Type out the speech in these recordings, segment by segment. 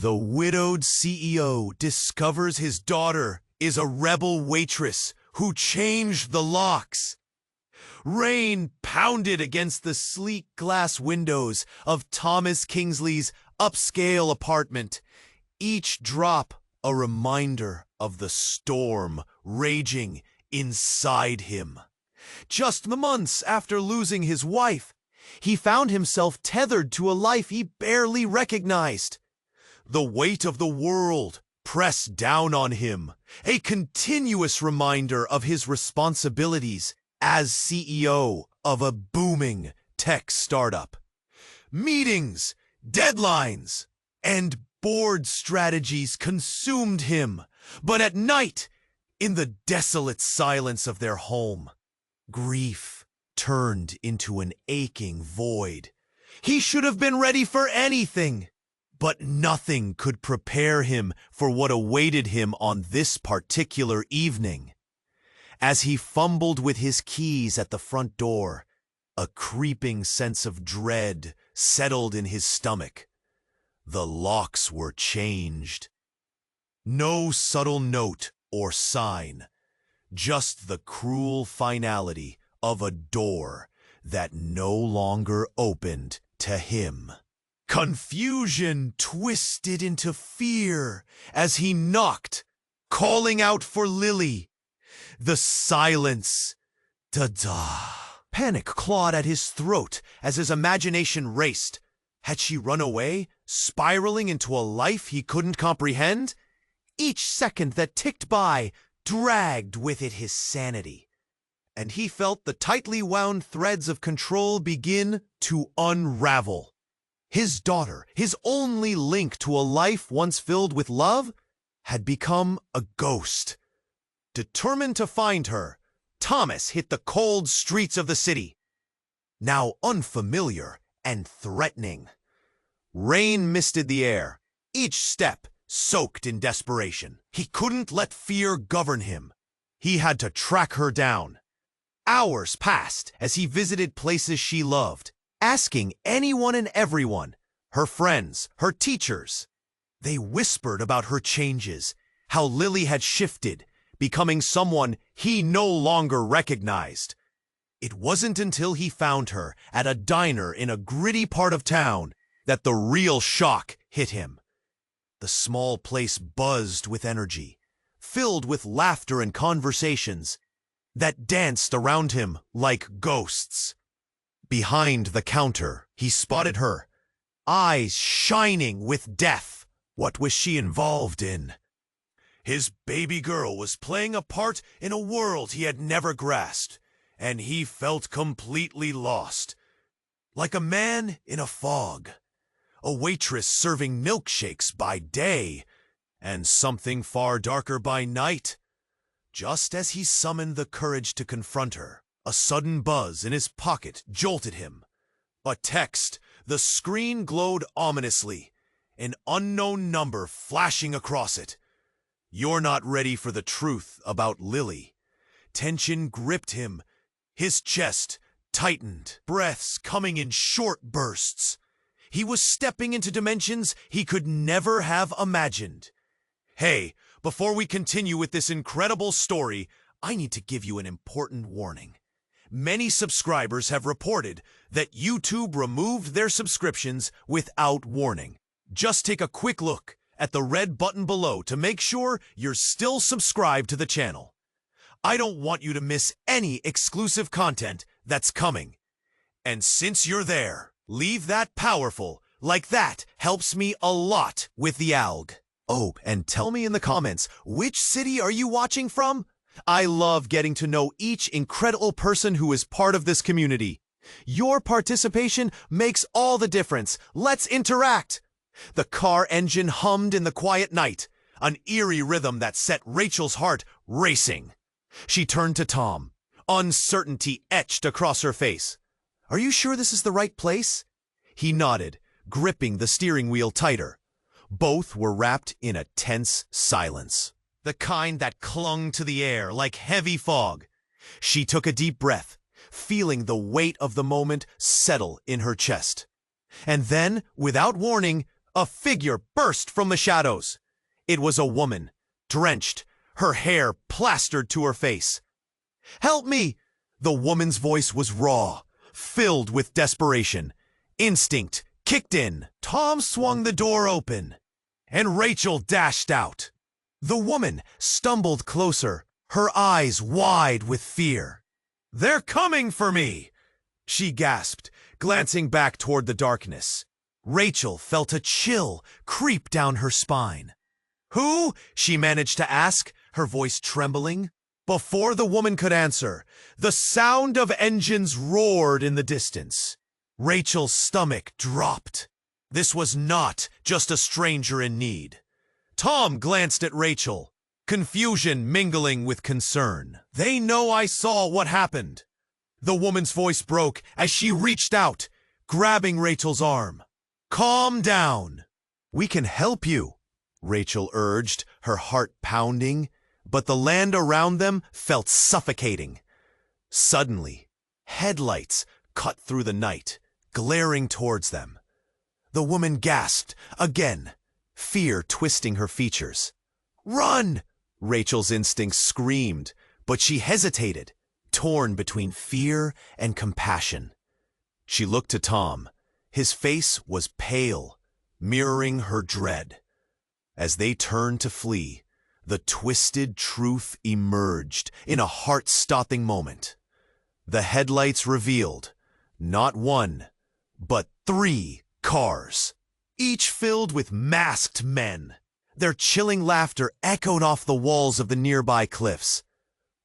The widowed CEO discovers his daughter is a rebel waitress who changed the locks. Rain pounded against the sleek glass windows of Thomas Kingsley's upscale apartment, each drop a reminder of the storm raging inside him. Just the months after losing his wife, he found himself tethered to a life he barely recognized. The weight of the world pressed down on him, a continuous reminder of his responsibilities as CEO of a booming tech startup. Meetings, deadlines, and board strategies consumed him, but at night, in the desolate silence of their home, grief turned into an aching void. He should have been ready for anything, but nothing could prepare him for what awaited him on this particular evening. As he fumbled with his keys at the front door, a creeping sense of dread settled in his stomach. The locks were changed. No subtle note or sign, just the cruel finality of a door that no longer opened to him. Confusion twisted into fear as he knocked, calling out for Lily. The silence. Da-da. Panic clawed at his throat as his imagination raced. Had she run away, spiraling into a life he couldn't comprehend? Each second that ticked by dragged with it his sanity, and he felt the tightly wound threads of control begin to unravel. His daughter, his only link to a life once filled with love, had become a ghost. Determined to find her, Thomas hit the cold streets of the city, now unfamiliar and threatening. Rain misted the air, each step soaked in desperation. He couldn't let fear govern him. He had to track her down. Hours passed as he visited places she loved, asking anyone and everyone, her friends, her teachers. They whispered about her changes, how Lily had shifted, becoming someone he no longer recognized. It wasn't until he found her at a diner in a gritty part of town that the real shock hit him. The small place buzzed with energy, filled with laughter and conversations that danced around him like ghosts. Behind the counter, he spotted her, eyes shining with death. What was she involved in? His baby girl was playing a part in a world he had never grasped, and he felt completely lost. Like a man in a fog, a waitress serving milkshakes by day, and something far darker by night. Just as he summoned the courage to confront her, a sudden buzz in his pocket jolted him. A text, the screen glowed ominously, an unknown number flashing across it. "You're not ready for the truth about Lily." Tension gripped him, his chest tightened, breaths coming in short bursts. He was stepping into dimensions he could never have imagined. Hey, before we continue with this incredible story, I need to give you an important warning. Many subscribers have reported that YouTube removed their subscriptions without warning. Just take a quick look at the red button below to make sure you're still subscribed to the channel. I don't want you to miss any exclusive content that's coming. And since you're there, leave that powerful, like that helps me a lot with the alg. Oh, and tell me in the comments, which city are you watching from? I love getting to know each incredible person who is part of this community. Your participation makes all the difference. Let's interact. The car engine hummed in the quiet night, an eerie rhythm that set Rachel's heart racing. She turned to Tom, uncertainty etched across her face. "Are you sure this is the right place?" He nodded, gripping the steering wheel tighter. Both were wrapped in a tense silence, the kind that clung to the air like heavy fog. She took a deep breath, feeling the weight of the moment settle in her chest. And then, without warning, A figure burst from the shadows. It was a woman, drenched, her hair plastered to her face. "Help me!" The woman's voice was raw, filled with desperation. Instinct kicked in. Tom swung the door open, and Rachel dashed out. The woman stumbled closer, her eyes wide with fear. "They're coming for me!" she gasped, glancing back toward the darkness. Rachel felt a chill creep down her spine. "Who?" she managed to ask, her voice trembling. Before the woman could answer, the sound of engines roared in the distance. Rachel's stomach dropped. This was not just a stranger in need. Tom glanced at Rachel, confusion mingling with concern. "They know I saw what happened." The woman's voice broke as she reached out, grabbing Rachel's arm. "Calm down. We can help you," Rachel urged, her heart pounding, but the land around them felt suffocating. Suddenly, headlights cut through the night, glaring towards them. The woman gasped again, fear twisting her features. "Run!" Rachel's instincts screamed, but she hesitated, torn between fear and compassion. She looked to Tom. His face was pale, mirroring her dread. As they turned to flee, the twisted truth emerged in a heart-stopping moment. The headlights revealed not one, but 3 cars, each filled with masked men. Their chilling laughter echoed off the walls of the nearby cliffs.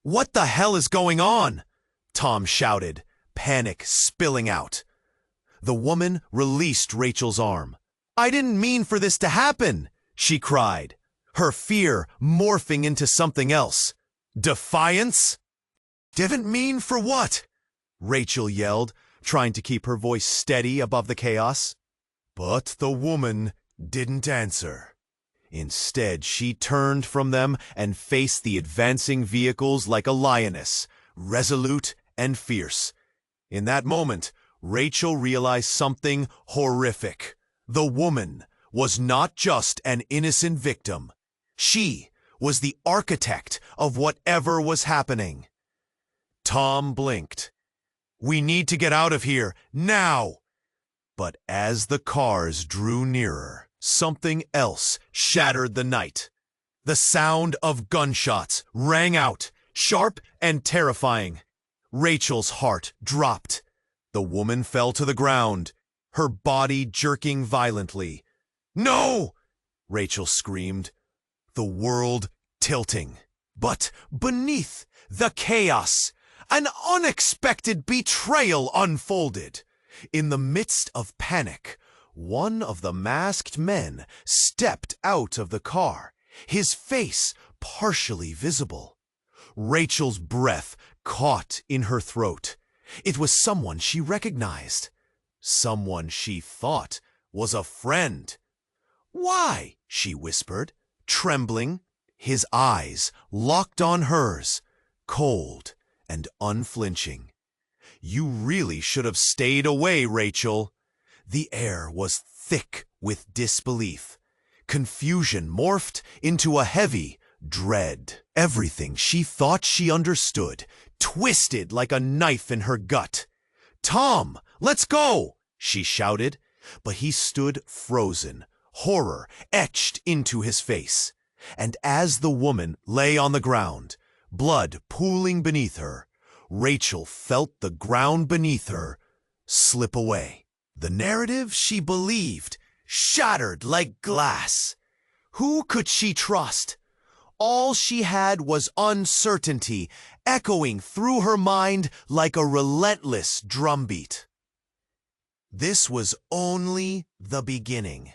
"What the hell is going on?" Tom shouted, panic spilling out. The woman released Rachel's arm. "I didn't mean for this to happen," she cried, her fear morphing into something else. "Defiance?" "Didn't mean for what?" Rachel yelled, trying to keep her voice steady above the chaos. But the woman didn't answer. Instead, she turned from them and faced the advancing vehicles like a lioness, resolute and fierce. In that moment, Rachel realized something horrific. The woman was not just an innocent victim. She was the architect of whatever was happening. Tom blinked. "We need to get out of here, now!" But as the cars drew nearer, something else shattered the night. The sound of gunshots rang out, sharp and terrifying. Rachel's heart dropped. The woman fell to the ground, her body jerking violently. "No!" Rachel screamed, the world tilting. But beneath the chaos, an unexpected betrayal unfolded. In the midst of panic, one of the masked men stepped out of the car, his face partially visible. Rachel's breath caught in her throat. It was someone she recognized, someone she thought was a friend. "Why?" she whispered, trembling. His eyes locked on hers, cold and unflinching. "You really should have stayed away, Rachel." The air was thick with disbelief. Confusion morphed into a heavy dread. Everything she thought she understood twisted like a knife in her gut. "Tom, let's go!" she shouted, but he stood frozen, horror etched into his face. And as the woman lay on the ground, blood pooling beneath her, Rachel felt the ground beneath her slip away. The narrative she believed shattered like glass. Who could she trust? All she had was uncertainty, echoing through her mind like a relentless drumbeat. This was only the beginning.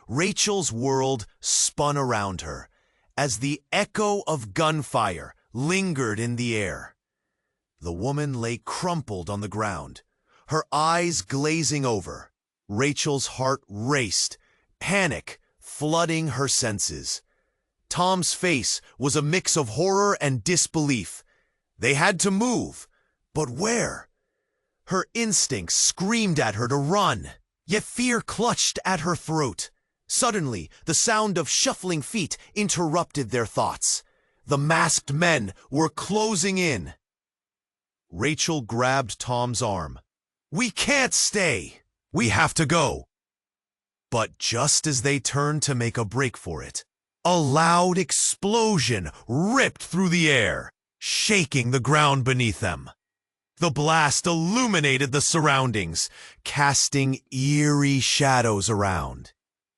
Rachel's world spun around her as the echo of gunfire lingered in the air. The woman lay crumpled on the ground, her eyes glazing over. Rachel's heart raced, panic flooding her senses. Tom's face was a mix of horror and disbelief. They had to move, but where? Her instincts screamed at her to run, yet fear clutched at her throat. Suddenly, the sound of shuffling feet interrupted their thoughts. The masked men were closing in. Rachel grabbed Tom's arm. "We can't stay! We have to go!" But just as they turned to make a break for it, a loud explosion ripped through the air, shaking the ground beneath them. The blast illuminated the surroundings, casting eerie shadows around.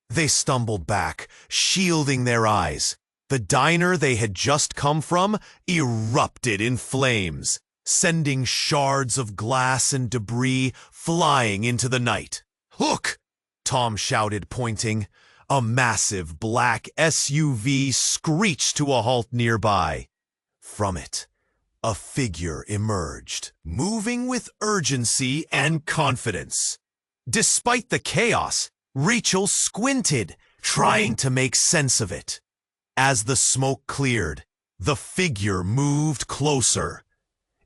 They stumbled back, shielding their eyes. The diner they had just come from erupted in flames, sending shards of glass and debris flying into the night. "Look!" Tom shouted, pointing. A massive black SUV screeched to a halt nearby. From it, a figure emerged, moving with urgency and confidence. Despite the chaos, Rachel squinted, trying to make sense of it. As the smoke cleared, the figure moved closer.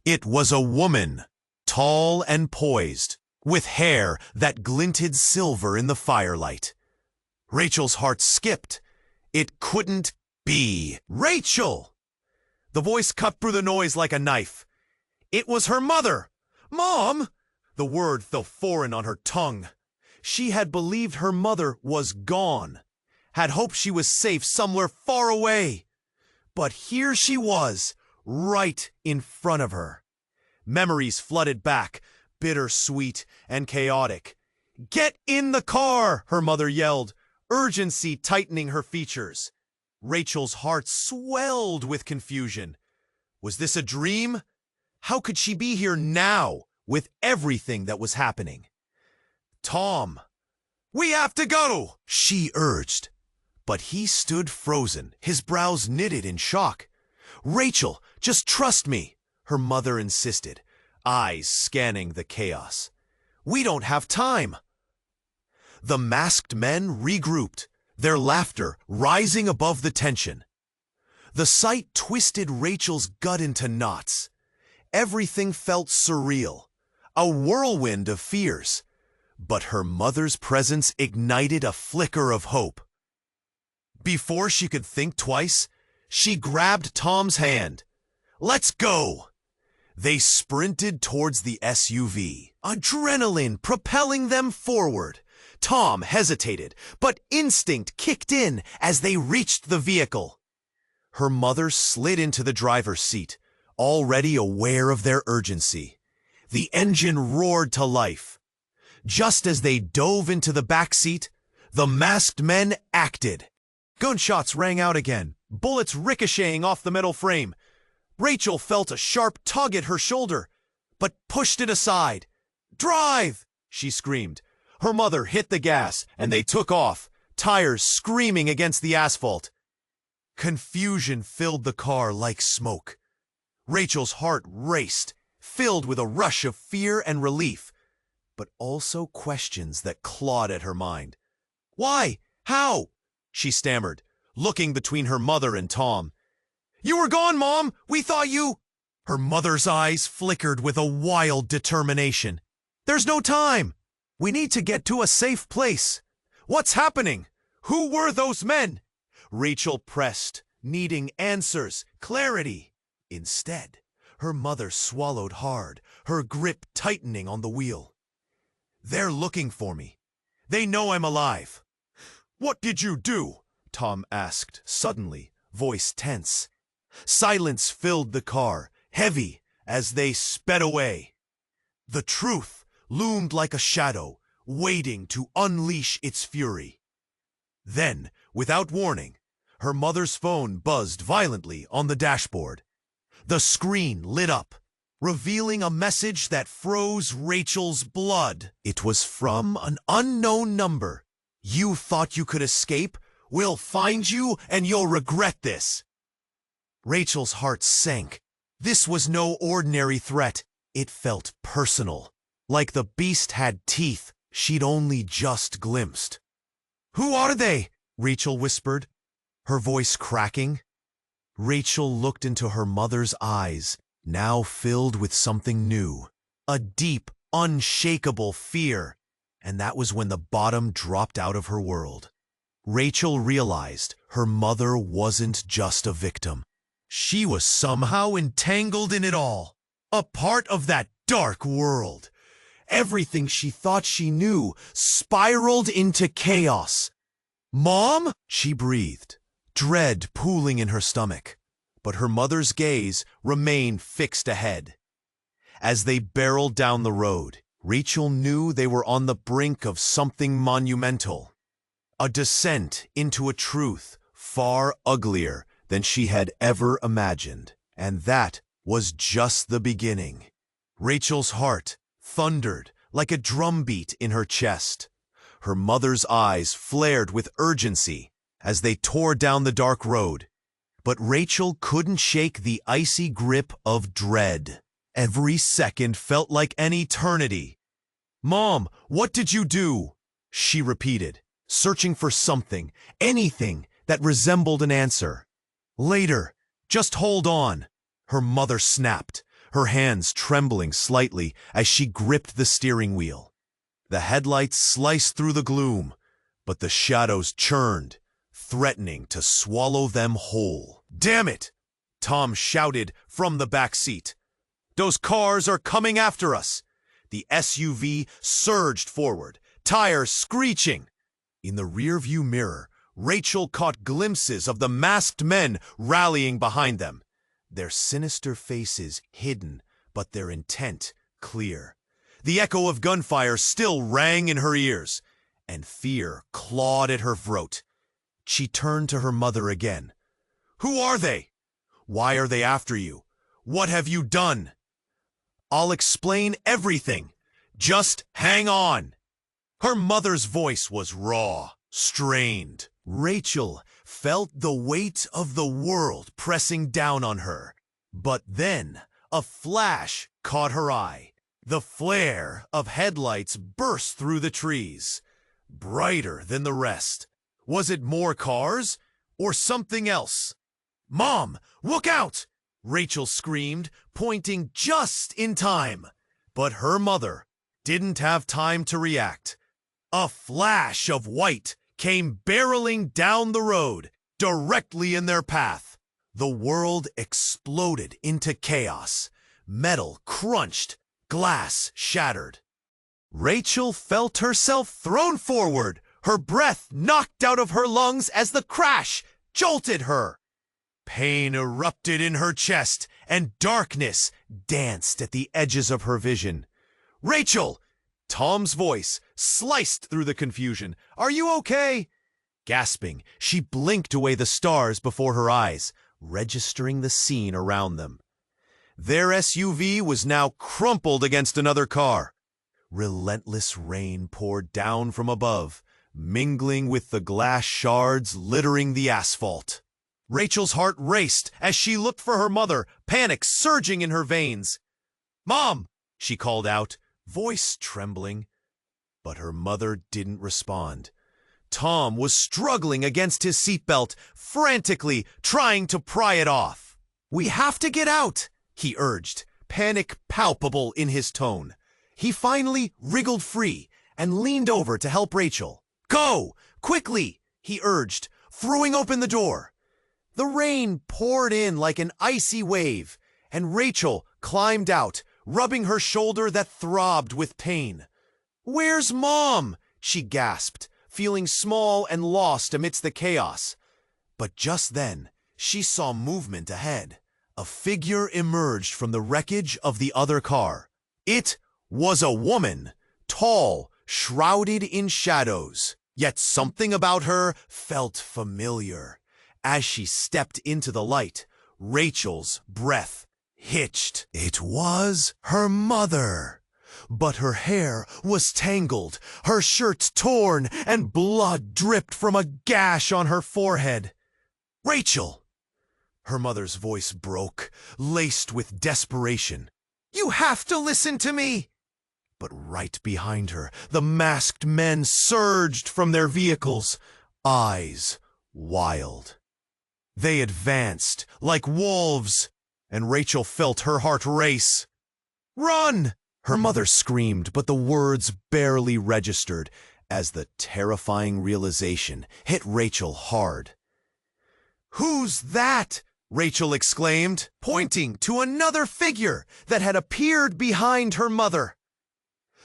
It was a woman, tall and poised, with hair that glinted silver in the firelight. Rachel's heart skipped. It couldn't be. "Rachel!" The voice cut through the noise like a knife. It was her mother. "Mom!" The word fell foreign on her tongue. She had believed her mother was gone, had hoped she was safe somewhere far away. But here she was, right in front of her. Memories flooded back, bittersweet and chaotic. "Get in the car!" her mother yelled, urgency tightening her features. Rachel's heart swelled with confusion. Was this a dream? How could she be here now, with everything that was happening? "Tom, we have to go!" she urged. But he stood frozen, his brows knitted in shock. "Rachel, just trust me," her mother insisted, eyes scanning the chaos. "We don't have time." The masked men regrouped, their laughter rising above the tension. The sight twisted Rachel's gut into knots. Everything felt surreal, a whirlwind of fears. But her mother's presence ignited a flicker of hope. Before she could think twice, she grabbed Tom's hand. "Let's go!" They sprinted towards the SUV, adrenaline propelling them forward. Tom hesitated, but instinct kicked in as they reached the vehicle. Her mother slid into the driver's seat, already aware of their urgency. The engine roared to life. Just as they dove into the back seat, the masked men acted. Gunshots rang out again, bullets ricocheting off the metal frame. Rachel felt a sharp tug at her shoulder, but pushed it aside. "Drive!" she screamed. Her mother hit the gas, and they took off, tires screaming against the asphalt. Confusion filled the car like smoke. Rachel's heart raced, filled with a rush of fear and relief, but also questions that clawed at her mind. "Why? How?" she stammered, looking between her mother and Tom. "You were gone, Mom! We thought you—" Her mother's eyes flickered with a wild determination. "There's no time! We need to get to a safe place. What's happening? Who were those men?" Rachel pressed, needing answers, clarity. Instead, her mother swallowed hard, her grip tightening on the wheel. "They're looking for me. They know I'm alive." "What did you do?" Tom asked suddenly, voice tense. Silence filled the car, heavy as they sped away. The truth loomed like a shadow, waiting to unleash its fury. Then, without warning, her mother's phone buzzed violently on the dashboard. The screen lit up, revealing a message that froze Rachel's blood. It was from an unknown number. "You thought you could escape? We'll find you and you'll regret this." Rachel's heart sank. This was no ordinary threat. It felt personal, like the beast had teeth she'd only just glimpsed. "Who are they?" Rachel whispered, her voice cracking. Rachel looked into her mother's eyes, now filled with something new, a deep, unshakable fear, and that was when the bottom dropped out of her world. Rachel realized her mother wasn't just a victim. She was somehow entangled in it all, a part of that dark world. Everything she thought she knew spiraled into chaos. "Mom?" she breathed, dread pooling in her stomach. But her mother's gaze remained fixed ahead. As they barreled down the road, Rachel knew they were on the brink of something monumental. A descent into a truth far uglier than she had ever imagined. And that was just the beginning. Rachel's heart thundered like a drumbeat in her chest. Her mother's eyes flared with urgency as they tore down the dark road. But Rachel couldn't shake the icy grip of dread. Every second felt like an eternity. "Mom, what did you do?" she repeated, searching for something, anything that resembled an answer. "Later, just hold on," her mother snapped, her hands trembling slightly as she gripped the steering wheel. The headlights sliced through the gloom, but the shadows churned, threatening to swallow them whole. "Damn it!" Tom shouted from the back seat. "Those cars are coming after us!" The SUV surged forward, tires screeching. In the rearview mirror, Rachel caught glimpses of the masked men rallying behind them, their sinister faces hidden, but their intent clear. The echo of gunfire still rang in her ears, and fear clawed at her throat. She turned to her mother again. "Who are they? Why are they after you? What have you done?" "I'll explain everything. Just hang on." Her mother's voice was raw, strained. Rachel felt the weight of the world pressing down on her. But then a flash caught her eye. The flare of headlights burst through the trees, brighter than the rest. Was it more cars or something else? "Mom, look out!" Rachel screamed, pointing just in time. But her mother didn't have time to react. A flash of white came barreling down the road, directly in their path. The world exploded into chaos. Metal crunched, glass shattered. Rachel felt herself thrown forward, her breath knocked out of her lungs as the crash jolted her. Pain erupted in her chest, and darkness danced at the edges of her vision. "Rachel!" Tom's voice sliced through the confusion. "Are you okay?" Gasping, she blinked away the stars before her eyes, registering the scene around them. Their SUV was now crumpled against another car. Relentless rain poured down from above, mingling with the glass shards littering the asphalt. Rachel's heart raced as she looked for her mother, panic surging in her veins. "Mom!" she called out, voice trembling. But her mother didn't respond. Tom was struggling against his seatbelt, frantically trying to pry it off. "We have to get out," he urged, panic palpable in his tone. He finally wriggled free and leaned over to help Rachel. "Go! Quickly!" he urged, throwing open the door. The rain poured in like an icy wave, and Rachel climbed out, rubbing her shoulder that throbbed with pain. "Where's Mom?" she gasped, feeling small and lost amidst the chaos. But just then, she saw movement ahead. A figure emerged from the wreckage of the other car. It was a woman, tall, shrouded in shadows. Yet something about her felt familiar. As she stepped into the light, Rachel's breath hitched. It was her mother. But her hair was tangled, her shirt torn, and blood dripped from a gash on her forehead. "Rachel!" Her mother's voice broke, laced with desperation. "You have to listen to me!" But right behind her, the masked men surged from their vehicles, eyes wild. They advanced like wolves, and Rachel felt her heart race. "Run!" her mother screamed, but the words barely registered. as the terrifying realization hit Rachel hard. "Who's that?" Rachel exclaimed, pointing to another figure that had appeared behind her mother.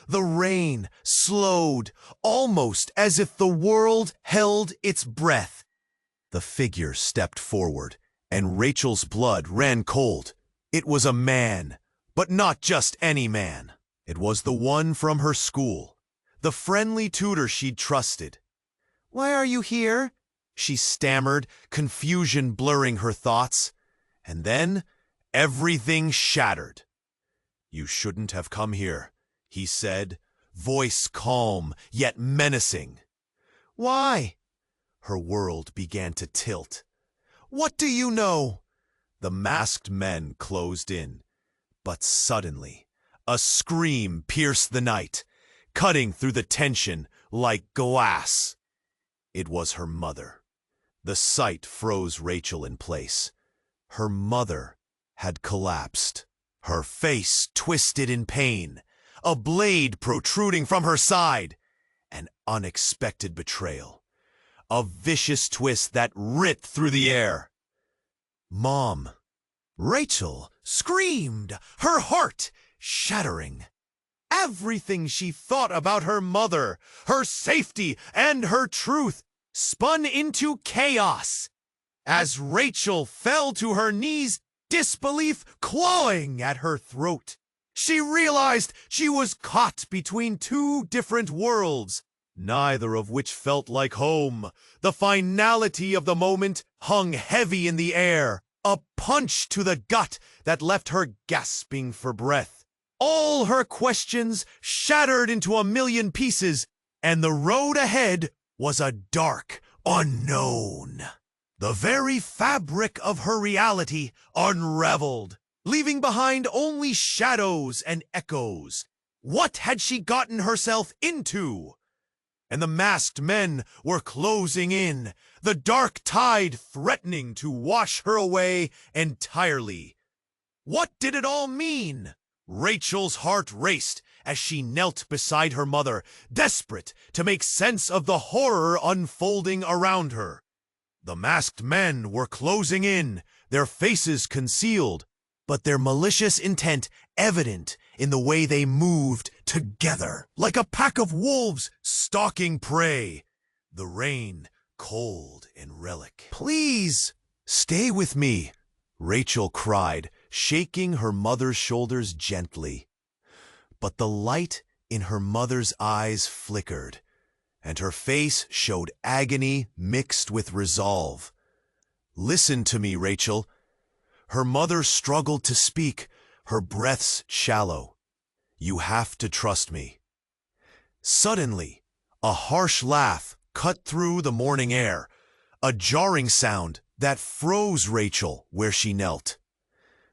The rain slowed, almost as if the world held its breath. The figure stepped forward, and Rachel's blood ran cold. It was a man, but not just any man. It was the one from her school, the friendly tutor she'd trusted. "Why are you here?" she stammered, confusion blurring her thoughts. And then everything shattered. "You shouldn't have come here," he said, voice calm yet menacing. "Why?" Her world began to tilt. "What do you know?" The masked men closed in, but suddenly a scream pierced the night, cutting through the tension like glass. It was her mother. The sight froze Rachel in place. Her mother had collapsed, her face twisted in pain, a blade protruding from her side. An unexpected betrayal, a vicious twist that ripped through the air. "Mom!" Rachel screamed, her heart shattering. Everything she thought about her mother, her safety, and her truth spun into chaos. As Rachel fell to her knees, disbelief clawing at her throat, she realized she was caught between two different worlds, neither of which felt like home. The finality of the moment hung heavy in the air, a punch to the gut that left her gasping for breath. All her questions shattered into a million pieces, and the road ahead was a dark unknown. The very fabric of her reality unraveled, leaving behind only shadows and echoes. What had she gotten herself into? And the masked men were closing in, the dark tide threatening to wash her away entirely. What did it all mean? Rachel's heart raced as she knelt beside her mother, desperate to make sense of the horror unfolding around her. The masked men were closing in, their faces concealed, but their malicious intent evident in the way they moved together, like a pack of wolves stalking prey. The rain cold and relic. "Please, stay with me," Rachel cried, shaking her mother's shoulders gently. But the light in her mother's eyes flickered, and her face showed agony mixed with resolve. "Listen to me, Rachel." Her mother struggled to speak, her breaths shallow. "You have to trust me." Suddenly, a harsh laugh cut through the morning air, a jarring sound that froze Rachel where she knelt.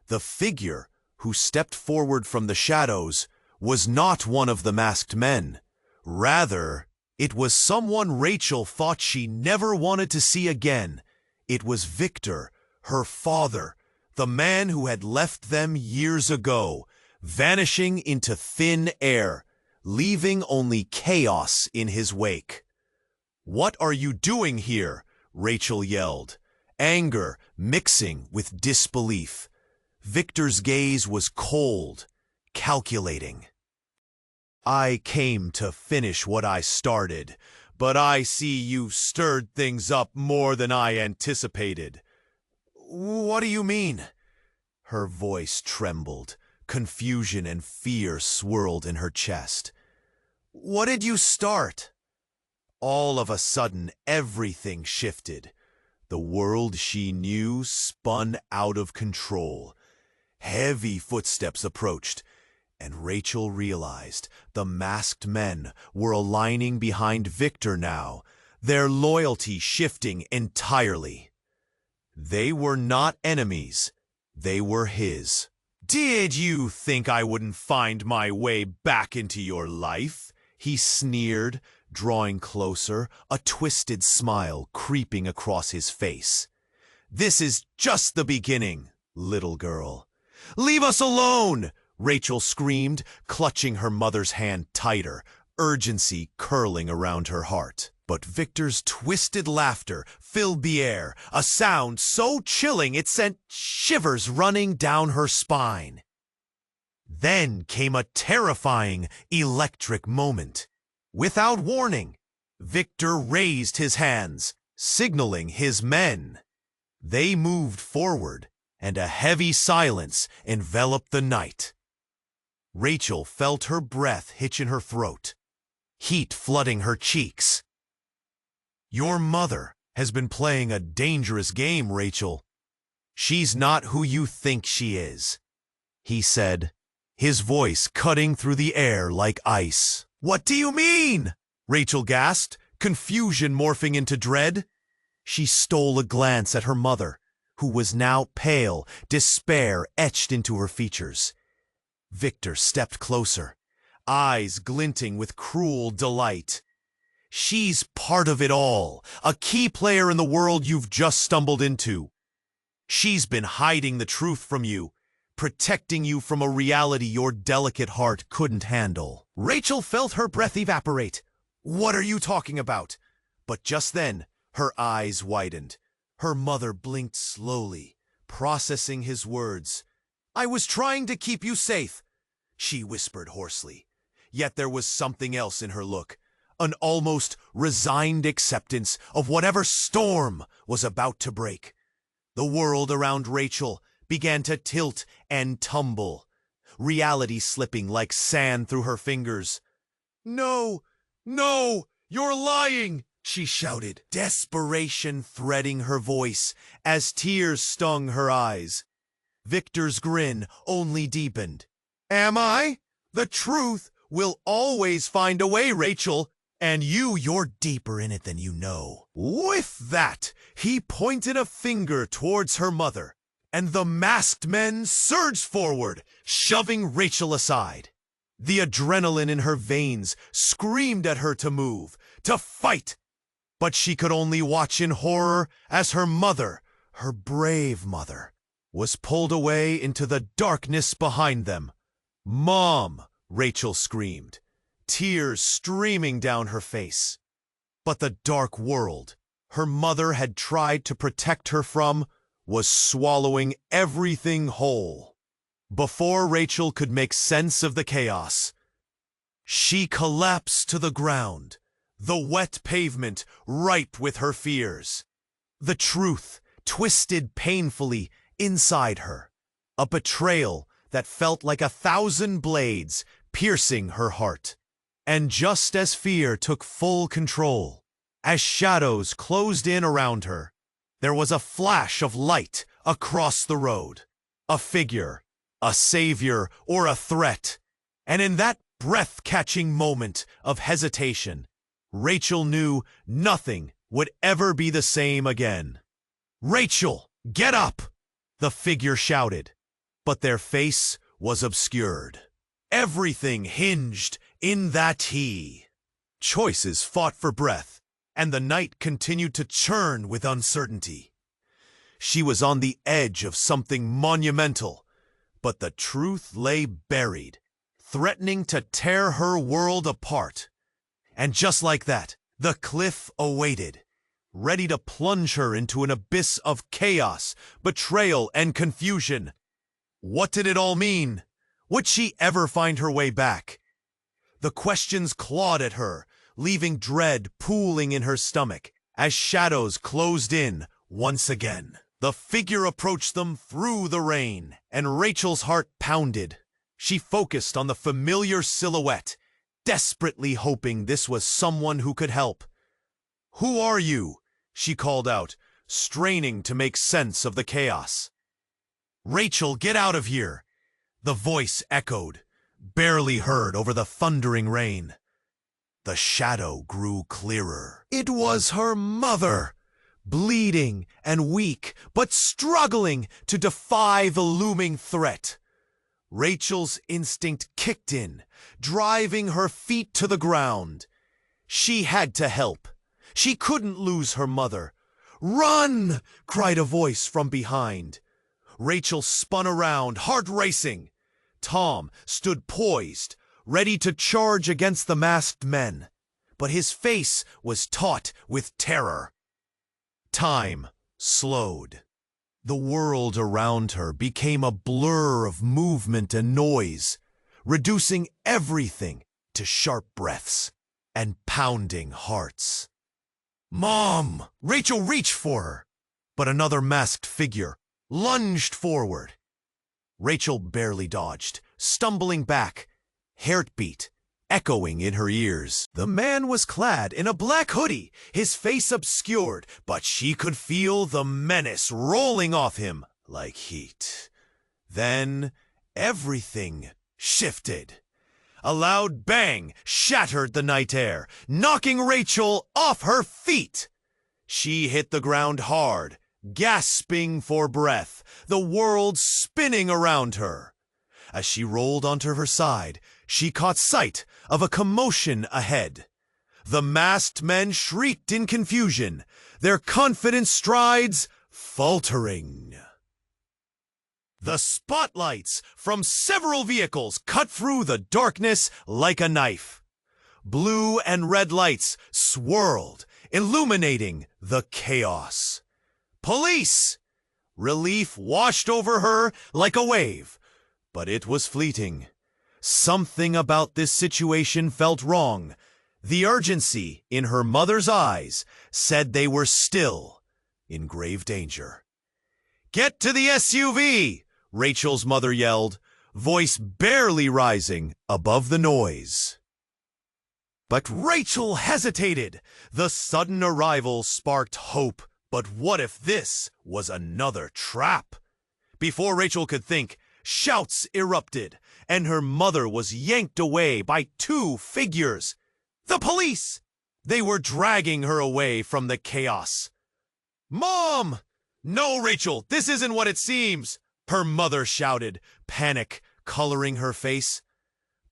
The figure who stepped forward from the shadows was not one of the masked men. Rather, it was someone Rachel thought she never wanted to see again. It was Victor, her father, the man who had left them years ago, vanishing into thin air, leaving only chaos in his wake. "What are you doing here?" Rachel yelled, anger mixing with disbelief. Victor's gaze was cold, calculating. "I came to finish what I started, but I see you've stirred things up more than I anticipated." "What do you mean?" Her voice trembled, confusion and fear swirled in her chest. "What did you start?" All of a sudden, everything shifted. The world she knew spun out of control. Heavy footsteps approached, and Rachel realized the masked men were aligning behind Victor now, their loyalty shifting entirely. They were not enemies, they were his. "Did you think I wouldn't find my way back into your life?" he sneered, drawing closer, a twisted smile creeping across his face. "This is just the beginning, little girl." "Leave us alone!" Rachel screamed, clutching her mother's hand tighter. urgency curling around her heart. But Victor's twisted laughter filled the air, a sound so chilling it sent shivers running down her spine. Then came a terrifying, electric moment. Without warning, Victor raised his hands, signaling his men. They moved forward, and a heavy silence enveloped the night. Rachel felt her breath hitch in her throat, heat flooding her cheeks. "Your mother has been playing a dangerous game, Rachel. She's not who you think she is," he said, his voice cutting through the air like ice. "What do you mean?" Rachel gasped, confusion morphing into dread. She stole a glance at her mother, who was now pale, despair etched into her features. Victor stepped closer, eyes glinting with cruel delight. "She's part of it all, a key player in the world you've just stumbled into. She's been hiding the truth from you, protecting you from a reality your delicate heart couldn't handle." Rachel felt her breath evaporate. "What are you talking about?" But just then, her eyes widened. Her mother blinked slowly, processing his words. "I was trying to keep you safe," she whispered hoarsely. Yet there was something else in her look, an almost resigned acceptance of whatever storm was about to break. The world around Rachel began to tilt and tumble, reality slipping like sand through her fingers. "No, no, you're lying!" she shouted, desperation threading her voice as tears stung her eyes. Victor's grin only deepened. "Am I? The truth will always find a way, Rachel, and you're deeper in it than you know." With that, he pointed a finger towards her mother, and the masked men surged forward, shoving Rachel aside. The adrenaline in her veins screamed at her to move, to fight, but she could only watch in horror as her mother, her brave mother, was pulled away into the darkness behind them. "Mom!" Rachel screamed, tears streaming down her face. But the dark world her mother had tried to protect her from was swallowing everything whole. Before Rachel could make sense of the chaos, she collapsed to the ground, the wet pavement ripe with her fears. The truth twisted painfully inside her, a betrayal that felt like 1,000 blades piercing her heart. And just as fear took full control, as shadows closed in around her, there was a flash of light across the road. A figure, a savior, or a threat. And in that breath-catching moment of hesitation, Rachel knew nothing would ever be the same again. "Rachel, get up!" the figure shouted, but their face was obscured. Everything hinged in that he. Choices fought for breath, and the night continued to churn with uncertainty. She was on the edge of something monumental, but the truth lay buried, threatening to tear her world apart. And just like that, the cliff awaited, ready to plunge her into an abyss of chaos, betrayal, and confusion. What did it all mean? Would she ever find her way back? The questions clawed at her, leaving dread pooling in her stomach as shadows closed in once again. The figure approached them through the rain, and Rachel's heart pounded. She focused on the familiar silhouette, desperately hoping this was someone who could help. "Who are you?" she called out, straining to make sense of the chaos. "Rachel, get out of here!" the voice echoed, barely heard over the thundering rain. The shadow grew clearer. It was her mother, bleeding and weak, but struggling to defy the looming threat. Rachel's instinct kicked in, driving her feet to the ground. She had to help. She couldn't lose her mother. "Run!" cried a voice from behind. Rachel spun around, heart racing. Tom stood poised, ready to charge against the masked men, but his face was taut with terror. Time slowed. The world around her became a blur of movement and noise, reducing everything to sharp breaths and pounding hearts. "Mom!" Rachel reached for her, but another masked figure lunged forward. Rachel barely dodged, stumbling back, heartbeat echoing in her ears. The man was clad in a black hoodie, his face obscured, but she could feel the menace rolling off him like heat. Then everything shifted. A loud bang shattered the night air, knocking Rachel off her feet. She hit the ground hard, gasping for breath, the world spinning around her. As she rolled onto her side, she caught sight of a commotion ahead. The masked men shrieked in confusion, their confident strides faltering. The spotlights from several vehicles cut through the darkness like a knife. Blue and red lights swirled, illuminating the chaos. Police! Relief washed over her like a wave, but it was fleeting. Something about this situation felt wrong. The urgency in her mother's eyes said they were still in grave danger. "Get to the SUV!" Rachel's mother yelled, voice barely rising above the noise. But Rachel hesitated. The sudden arrival sparked hope. But what if this was another trap? Before Rachel could think, shouts erupted, and her mother was yanked away by two figures. The police! They were dragging her away from the chaos. "Mom!" "No, Rachel, this isn't what it seems," her mother shouted, panic coloring her face.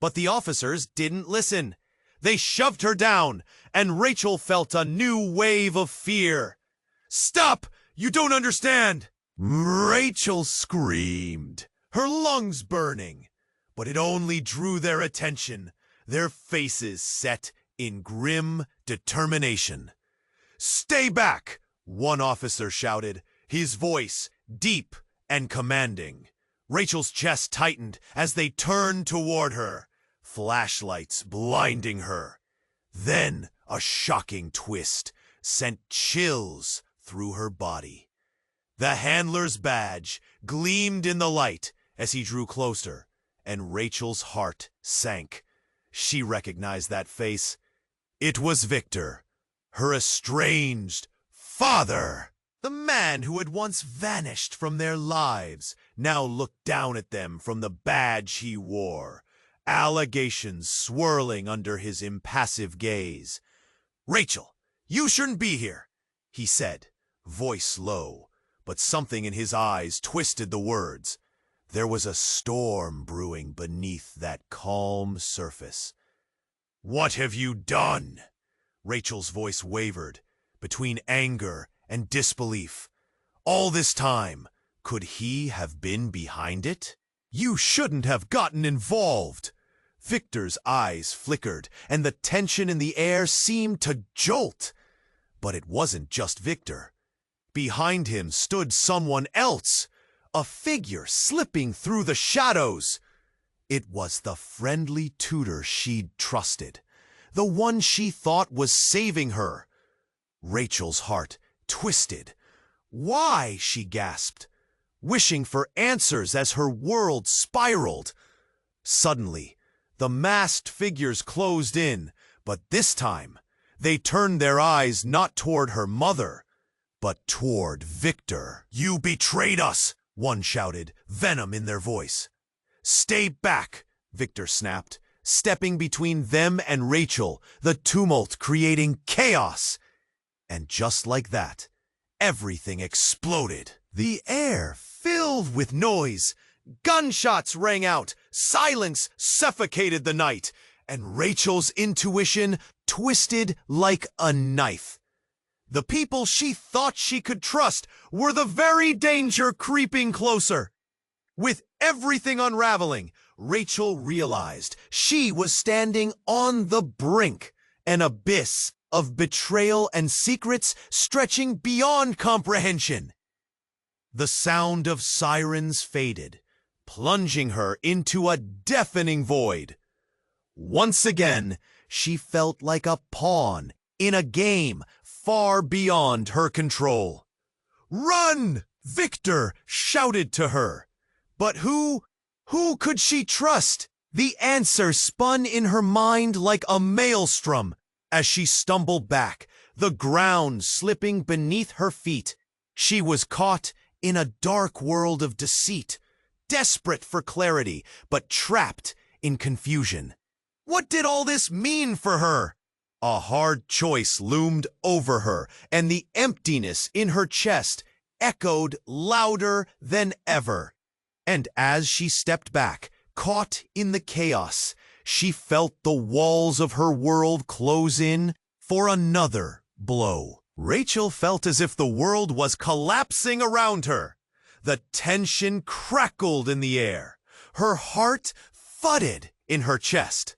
But the officers didn't listen. They shoved her down, and Rachel felt a new wave of fear. "Stop! You don't understand!" Rachel screamed, her lungs burning, but it only drew their attention, their faces set in grim determination. "Stay back!" one officer shouted, his voice deep and commanding. Rachel's chest tightened as they turned toward her, flashlights blinding her. Then a shocking twist sent chills through her body. The handler's badge gleamed in the light as he drew closer, and Rachel's heart sank. She recognized that face. It was Victor, her estranged father. The man who had once vanished from their lives now looked down at them from the badge he wore, allegations swirling under his impassive gaze. "Rachel, you shouldn't be here," he said, voice low, but something in his eyes twisted the words. There was a storm brewing beneath that calm surface. "What have you done?" Rachel's voice wavered between anger and disbelief. All this time, could he have been behind it? "You shouldn't have gotten involved." Victor's eyes flickered, and the tension in the air seemed to jolt. But it wasn't just Victor. Behind him stood someone else, a figure slipping through the shadows. It was the friendly tutor she'd trusted, the one she thought was saving her. Rachel's heart twisted. "Why?" she gasped, wishing for answers as her world spiraled. Suddenly, the masked figures closed in, but this time, they turned their eyes not toward her mother, but toward Victor. "You betrayed us!" one shouted, venom in their voice. "Stay back!" Victor snapped, stepping between them and Rachel, the tumult creating chaos. And just like that, everything exploded. The air filled with noise. Gunshots rang out. Silence suffocated the night. And Rachel's intuition twisted like a knife. The people she thought she could trust were the very danger creeping closer. With everything unraveling, Rachel realized she was standing on the brink, an abyss of betrayal and secrets stretching beyond comprehension. The sound of sirens faded, plunging her into a deafening void. Once again, she felt like a pawn in a game far beyond her control. "Run!" Victor shouted to her. But who could she trust? The answer spun in her mind like a maelstrom as she stumbled back, the ground slipping beneath her feet. She was caught in a dark world of deceit, desperate for clarity, but trapped in confusion. What did all this mean for her? A hard choice loomed over her, and the emptiness in her chest echoed louder than ever. And as she stepped back, caught in the chaos, she felt the walls of her world close in for another blow. Rachel felt as if the world was collapsing around her. The tension crackled in the air. Her heart thudded in her chest.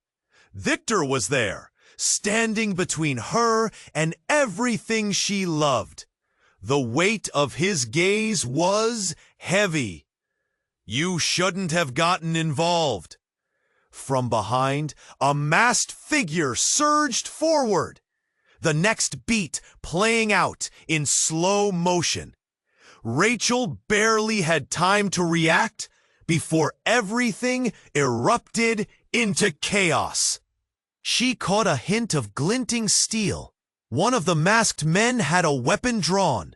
Victor was there, standing between her and everything she loved. The weight of his gaze was heavy. "You shouldn't have gotten involved." From behind, a masked figure surged forward, the next beat playing out in slow motion. Rachel barely had time to react before everything erupted into chaos. She caught a hint of glinting steel. One of the masked men had a weapon drawn.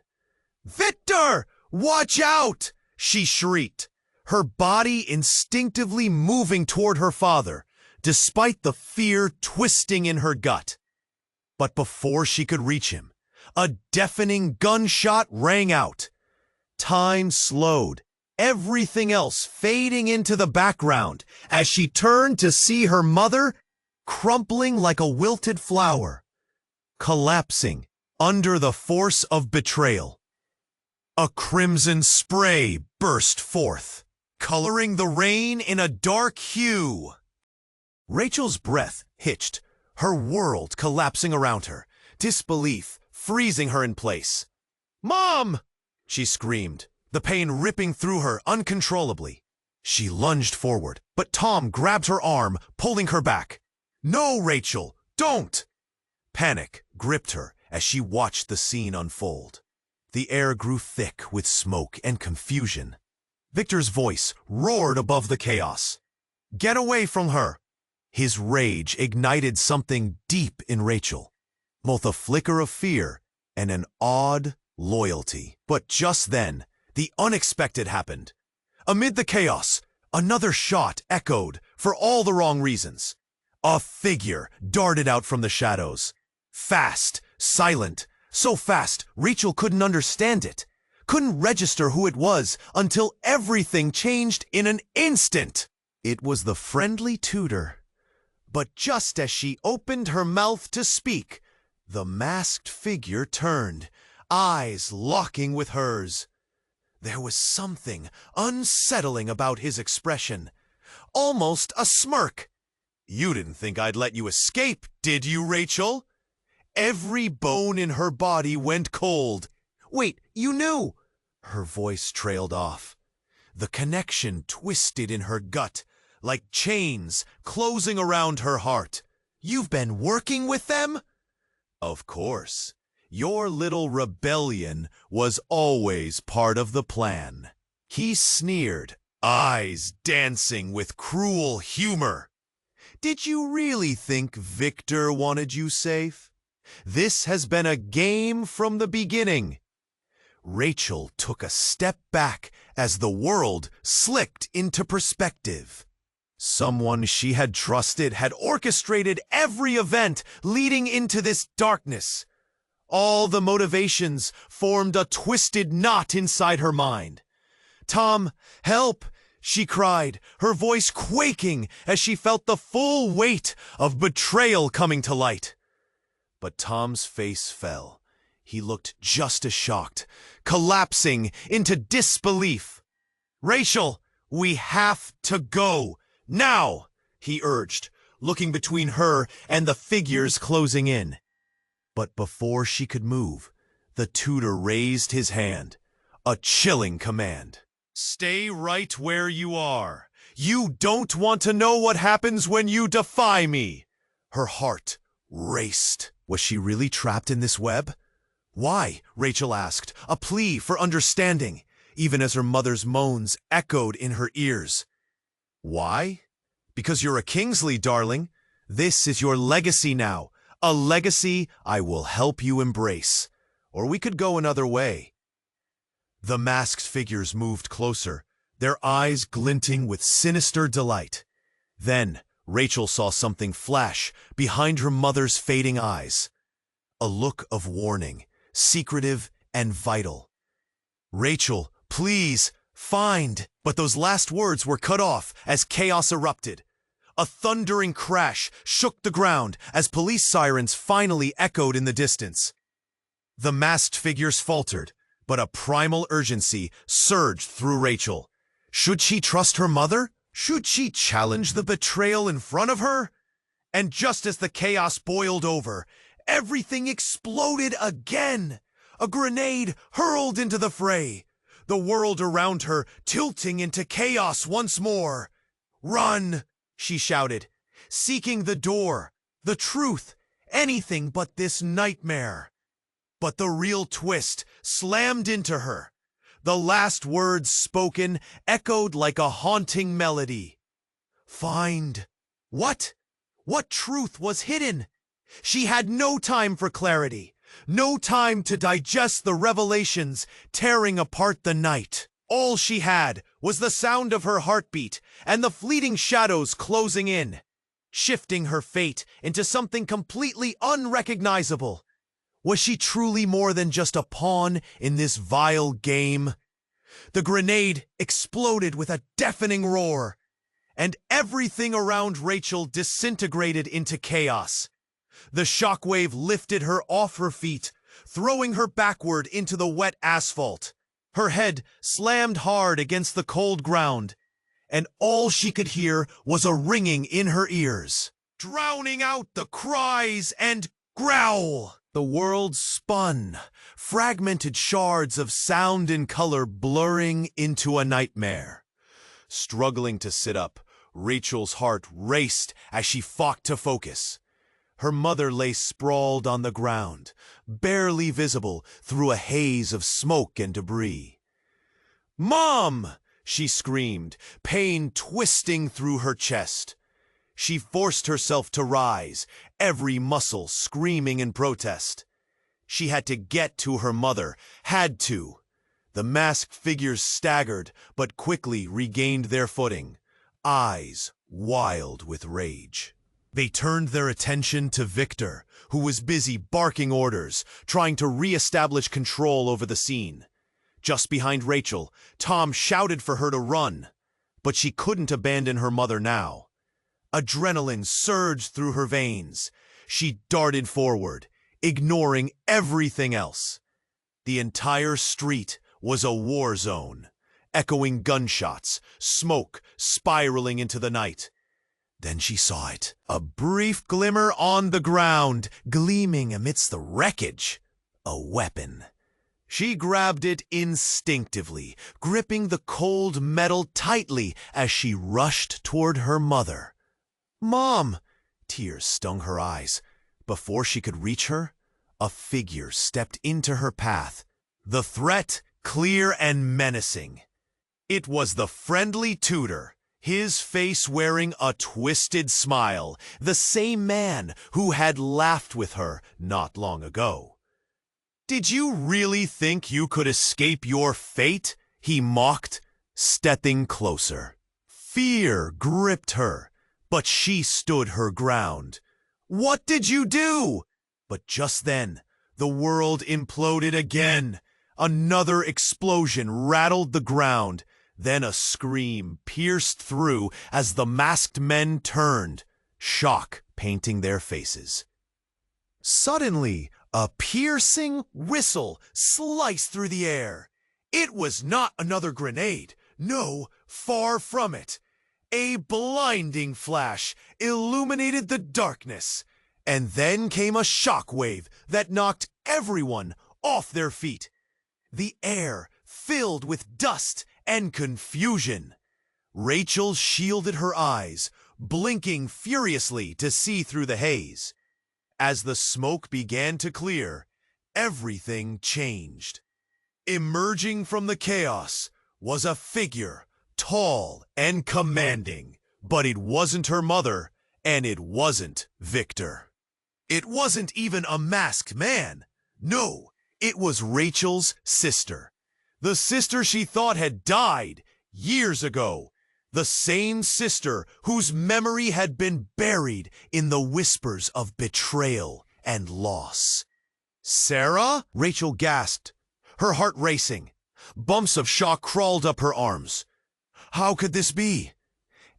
"Victor, watch out!" she shrieked, her body instinctively moving toward her father, despite the fear twisting in her gut. But before she could reach him, a deafening gunshot rang out. Time slowed, everything else fading into the background as she turned to see her mother crumpling like a wilted flower, collapsing under the force of betrayal. A crimson spray burst forth, coloring the rain in a dark hue. Rachel's breath hitched, her world collapsing around her, disbelief freezing her in place. "Mom!" she screamed, the pain ripping through her uncontrollably. She lunged forward, but Tom grabbed her arm, pulling her back. "No, Rachel, don't!" Panic gripped her as she watched the scene unfold. The air grew thick with smoke and confusion. Victor's voice roared above the chaos. "Get away from her!" His rage ignited something deep in Rachel, both a flicker of fear and an odd loyalty. But just then, the unexpected happened. Amid the chaos, another shot echoed for all the wrong reasons. A figure darted out from the shadows. Fast, silent, so fast Rachel couldn't understand it, couldn't register who it was until everything changed in an instant. It was the friendly tutor. But just as she opened her mouth to speak, the masked figure turned, eyes locking with hers. There was something unsettling about his expression, almost a smirk. "You didn't think I'd let you escape, did you, Rachel?" Every bone in her body went cold. "Wait, you knew?" Her voice trailed off. The connection twisted in her gut, like chains closing around her heart. "You've been working with them?" "Of course. Your little rebellion was always part of the plan." He sneered, eyes dancing with cruel humor. "Did you really think Victor wanted you safe? This has been a game from the beginning." Rachel took a step back as the world slipped into perspective. Someone she had trusted had orchestrated every event leading into this darkness. All the motivations formed a twisted knot inside her mind. "Tom, help!" she cried, her voice quaking as she felt the full weight of betrayal coming to light. But Tom's face fell. He looked just as shocked, collapsing into disbelief. "Rachel, we have to go. Now, he urged, looking between her and the figures closing in. But before she could move, the tutor raised his hand, a chilling command. Stay right where you are. You don't want to know what happens when you defy me. Her heart raced. Was she really trapped in this web? Why? Rachel asked, a plea for understanding, even as her mother's moans echoed in her ears. Why? Because you're a Kingsley, darling. This is your legacy now, a legacy I will help you embrace. Or we could go another way. The masked figures moved closer, their eyes glinting with sinister delight. Then Rachel saw something flash behind her mother's fading eyes. A look of warning, secretive and vital. Rachel, please, find. But those last words were cut off as chaos erupted. A thundering crash shook the ground as police sirens finally echoed in the distance. The masked figures faltered, but a primal urgency surged through Rachel. Should she trust her mother? Should she challenge the betrayal in front of her? And just as the chaos boiled over, everything exploded again. A grenade hurled into the fray, the world around her tilting into chaos once more. Run, she shouted, seeking the door, the truth, anything but this nightmare. But the real twist slammed into her. The last words spoken echoed like a haunting melody. Find. What? What truth was hidden? She had no time for clarity, no time to digest the revelations tearing apart the night. All she had was the sound of her heartbeat and the fleeting shadows closing in, shifting her fate into something completely unrecognizable. Was she truly more than just a pawn in this vile game? The grenade exploded with a deafening roar, and everything around Rachel disintegrated into chaos. The shockwave lifted her off her feet, throwing her backward into the wet asphalt. Her head slammed hard against the cold ground, and all she could hear was a ringing in her ears, drowning out the cries and growl. The world spun, fragmented shards of sound and color blurring into a nightmare. Struggling to sit up, Rachel's heart raced as she fought to focus. Her mother lay sprawled on the ground, barely visible through a haze of smoke and debris. "Mom!" she screamed, pain twisting through her chest. She forced herself to rise, every muscle screaming in protest. She had to get to her mother, had to. The masked figures staggered, but quickly regained their footing, eyes wild with rage. They turned their attention to Victor, who was busy barking orders, trying to re-establish control over the scene. Just behind Rachel, Tom shouted for her to run, but she couldn't abandon her mother now. Adrenaline surged through her veins. She darted forward, ignoring everything else. The entire street was a war zone, echoing gunshots, smoke spiraling into the night. Then she saw it, a brief glimmer on the ground, gleaming amidst the wreckage. A weapon. She grabbed it instinctively, gripping the cold metal tightly as she rushed toward her mother. "Mom!" Tears stung her eyes. Before she could reach her, a figure stepped into her path, the threat clear and menacing. It was the friendly tutor, his face wearing a twisted smile, the same man who had laughed with her not long ago. "Did you really think you could escape your fate?" he mocked, stepping closer. Fear gripped her, but she stood her ground. "What did you do?" But just then, the world imploded again. Another explosion rattled the ground. Then a scream pierced through as the masked men turned, shock painting their faces. Suddenly, a piercing whistle sliced through the air. It was not another grenade. No, far from it. A blinding flash illuminated the darkness, and then came a shockwave that knocked everyone off their feet. The air filled with dust and confusion. Rachel shielded her eyes, blinking furiously to see through the haze. As the smoke began to clear, everything changed. Emerging from the chaos was a figure, tall and commanding, but it wasn't her mother, and it wasn't Victor. It wasn't even a masked man. No, it was Rachel's sister. The sister she thought had died years ago. The same sister whose memory had been buried in the whispers of betrayal and loss. "Sarah?" Rachel gasped, her heart racing. Bumps of shock crawled up her arms. How could this be?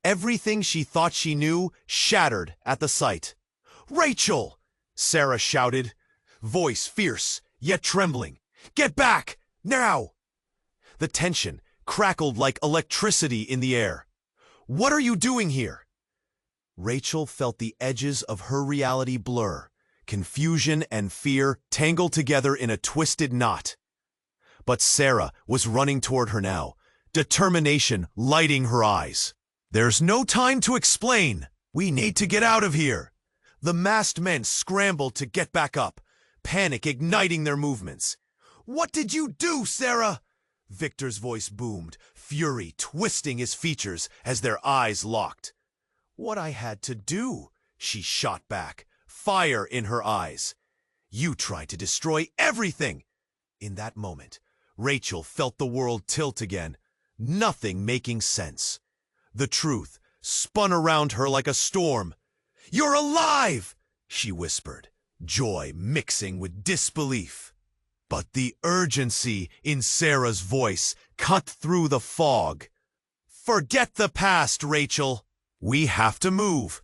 Everything she thought she knew shattered at the sight. "Rachel!" Sarah shouted, voice fierce yet trembling. "Get back! Now!" The tension crackled like electricity in the air. "What are you doing here?" Rachel felt the edges of her reality blur, confusion and fear tangled together in a twisted knot. But Sarah was running toward her now, determination lighting her eyes. "There's no time to explain. We need to get out of here." The masked men scrambled to get back up, panic igniting their movements. "What did you do, Sarah?" Victor's voice boomed, fury twisting his features as their eyes locked. "What I had to do," she shot back, fire in her eyes. "You tried to destroy everything." In that moment, Rachel felt the world tilt again, nothing making sense. The truth spun around her like a storm. "You're alive!" she whispered, joy mixing with disbelief. But the urgency in Sarah's voice cut through the fog. "Forget the past, Rachel. We have to move."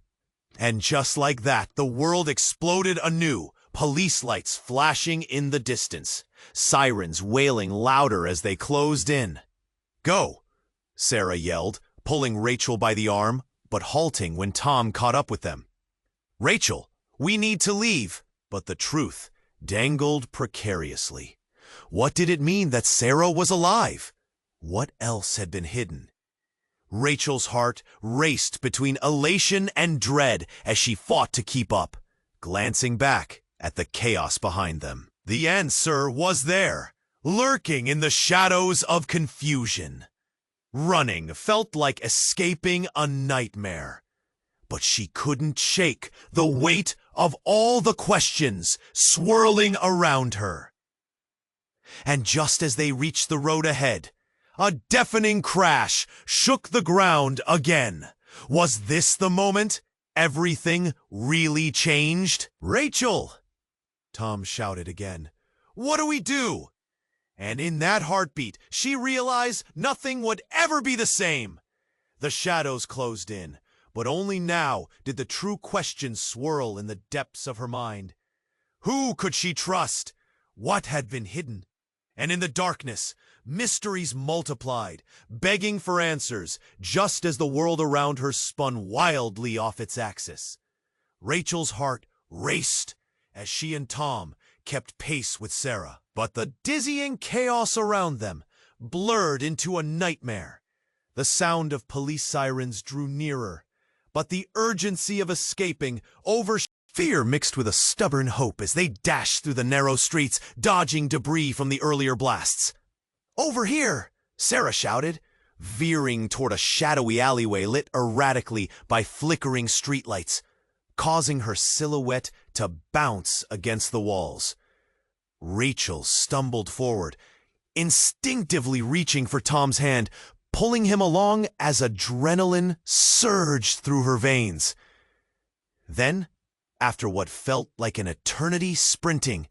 And just like that, the world exploded anew, police lights flashing in the distance, sirens wailing louder as they closed in. "Go!" Sarah yelled, pulling Rachel by the arm, but halting when Tom caught up with them. "Rachel, we need to leave." But the truth dangled precariously. What did it mean that Sarah was alive? What else had been hidden? Rachel's heart raced between elation and dread as she fought to keep up, glancing back at the chaos behind them. The answer was there, lurking in the shadows of confusion. Running felt like escaping a nightmare. But she couldn't shake the weight of all the questions swirling around her. And just as they reached the road ahead, a deafening crash shook the ground again. Was this the moment everything really changed? "Rachel!" Tom shouted again. "What do we do?" And in that heartbeat, she realized nothing would ever be the same. The shadows closed in, but only now did the true questions swirl in the depths of her mind. Who could she trust? What had been hidden? And in the darkness, mysteries multiplied, begging for answers, just as the world around her spun wildly off its axis. Rachel's heart raced as she and Tom kept pace with Sarah. But the dizzying chaos around them blurred into a nightmare. The sound of police sirens drew nearer, but the urgency of escaping overshadowed fear mixed with a stubborn hope as they dashed through the narrow streets, dodging debris from the earlier blasts. "Over here!" Sarah shouted, veering toward a shadowy alleyway lit erratically by flickering streetlights, causing her silhouette to bounce against the walls. Rachel stumbled forward, instinctively reaching for Tom's hand, pulling him along as adrenaline surged through her veins. Then, after what felt like an eternity sprinting,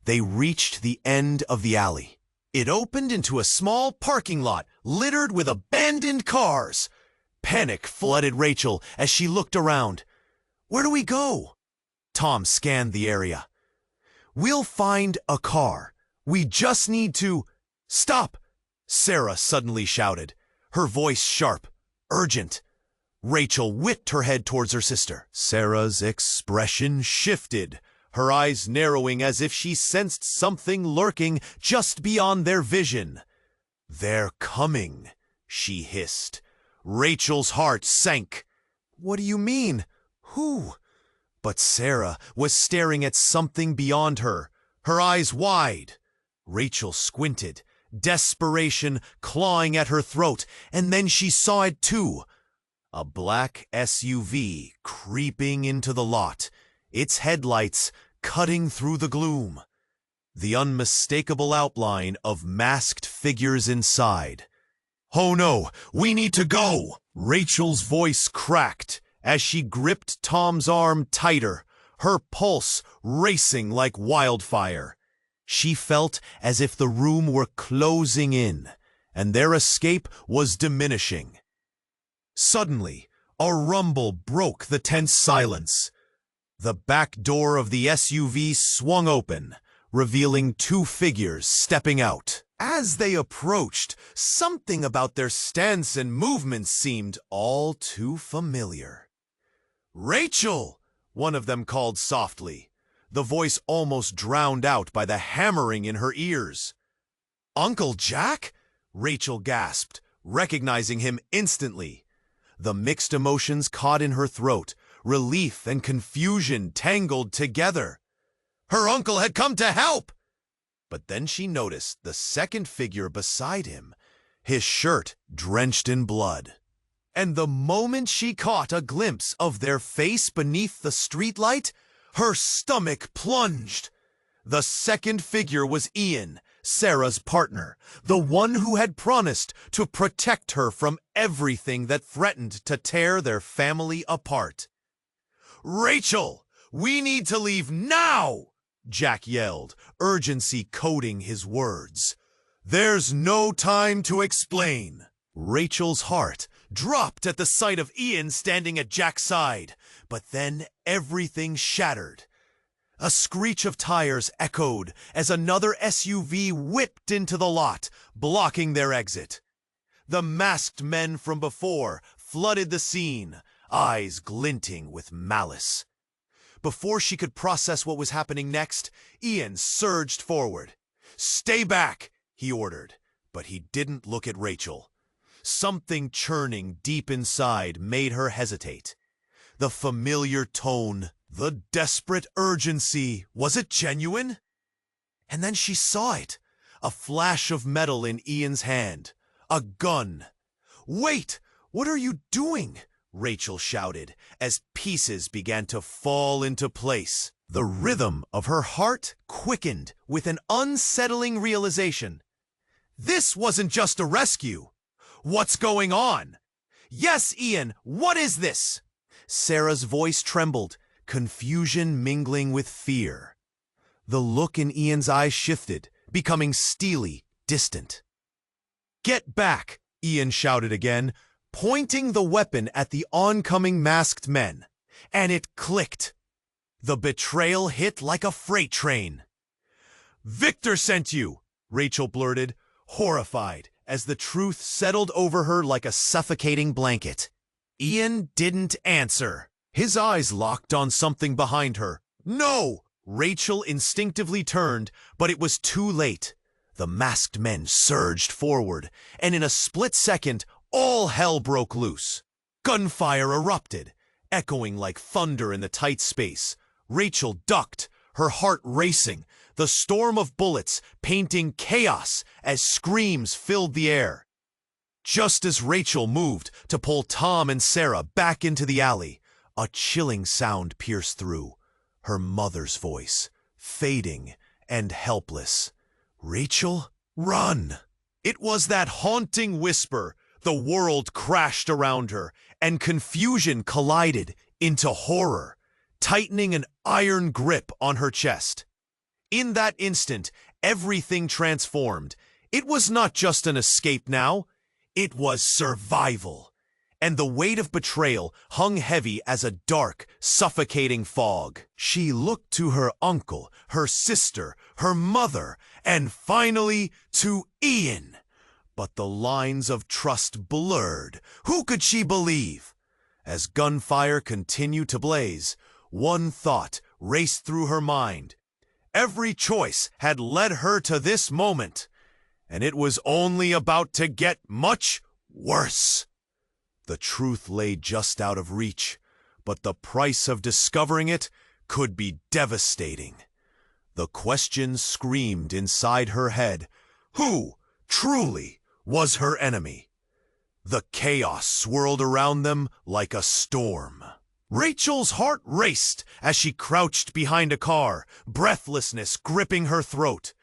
they reached the end of the alley. It opened into a small parking lot littered with abandoned cars. Panic flooded Rachel as she looked around. "Where do we go?" Tom scanned the area. "We'll find a car. We just need to—" "Stop!" Sarah suddenly shouted, her voice sharp, urgent. Rachel whipped her head towards her sister. Sarah's expression shifted, her eyes narrowing as if she sensed something lurking just beyond their vision. "They're coming," she hissed. Rachel's heart sank. "What do you mean? Who?" But Sarah was staring at something beyond her, her eyes wide. Rachel squinted, desperation clawing at her throat, and then she saw it too. A black SUV creeping into the lot, its headlights cutting through the gloom. The unmistakable outline of masked figures inside. "Oh no, we need to go!" Rachel's voice cracked as she gripped Tom's arm tighter, her pulse racing like wildfire. She felt as if the room were closing in, and their escape was diminishing. Suddenly, a rumble broke the tense silence. The back door of the SUV swung open, revealing two figures stepping out. As they approached, something about their stance and movements seemed all too familiar. "Rachel!" one of them called softly, the voice almost drowned out by the hammering in her ears. "Uncle Jack?" Rachel gasped, recognizing him instantly. The mixed emotions caught in her throat, relief and confusion tangled together. Her uncle had come to help! But then she noticed the second figure beside him, his shirt drenched in blood. And the moment she caught a glimpse of their face beneath the streetlight, her stomach plunged. The second figure was Ian, Sarah's partner, the one who had promised to protect her from everything that threatened to tear their family apart. "Rachel, we need to leave now!" Jack yelled, urgency coding his words. "There's no time to explain." Rachel's heart dropped at the sight of Ian standing at Jack's side, but then everything shattered. A screech of tires echoed as another SUV whipped into the lot, blocking their exit. The masked men from before flooded the scene, eyes glinting with malice. Before she could process what was happening next, Ian surged forward. "Stay back," he ordered, but he didn't look at Rachel. Something churning deep inside made her hesitate. The familiar tone, the desperate urgency, was it genuine? And then she saw it, a flash of metal in Ian's hand, a gun. "Wait, what are you doing?" Rachel shouted, as pieces began to fall into place. The rhythm of her heart quickened with an unsettling realization. This wasn't just a rescue. What's going on? "Yes, Ian, what is this?" Sarah's voice trembled, confusion mingling with fear. The look in Ian's eyes shifted, becoming steely, distant. "Get back," Ian shouted again, pointing the weapon at the oncoming masked men. And it clicked. The betrayal hit like a freight train. "Victor sent you," Rachel blurted, horrified, as the truth settled over her like a suffocating blanket. Ian didn't answer. His eyes locked on something behind her. "No!" Rachel instinctively turned, but it was too late. The masked men surged forward, and in a split second, all hell broke loose. Gunfire erupted, echoing like thunder in the tight space. Rachel ducked, her heart racing, the storm of bullets painting chaos as screams filled the air. Just as Rachel moved to pull Tom and Sarah back into the alley, a chilling sound pierced through. Her mother's voice, fading and helpless. "Rachel, run!" It was that haunting whisper. The world crashed around her, and confusion collided into horror, tightening an iron grip on her chest. In that instant, everything transformed. It was not just an escape now, it was survival. And the weight of betrayal hung heavy as a dark, suffocating fog. She looked to her uncle, her sister, her mother, and finally to Ian. But the lines of trust blurred. Who could she believe? As gunfire continued to blaze, one thought raced through her mind. Every choice had led her to this moment, and it was only about to get much worse. The truth lay just out of reach, but the price of discovering it could be devastating. The question screamed inside her head: who, truly, was her enemy? The chaos swirled around them like a storm. Rachel's heart raced as she crouched behind a car, breathlessness gripping her throat.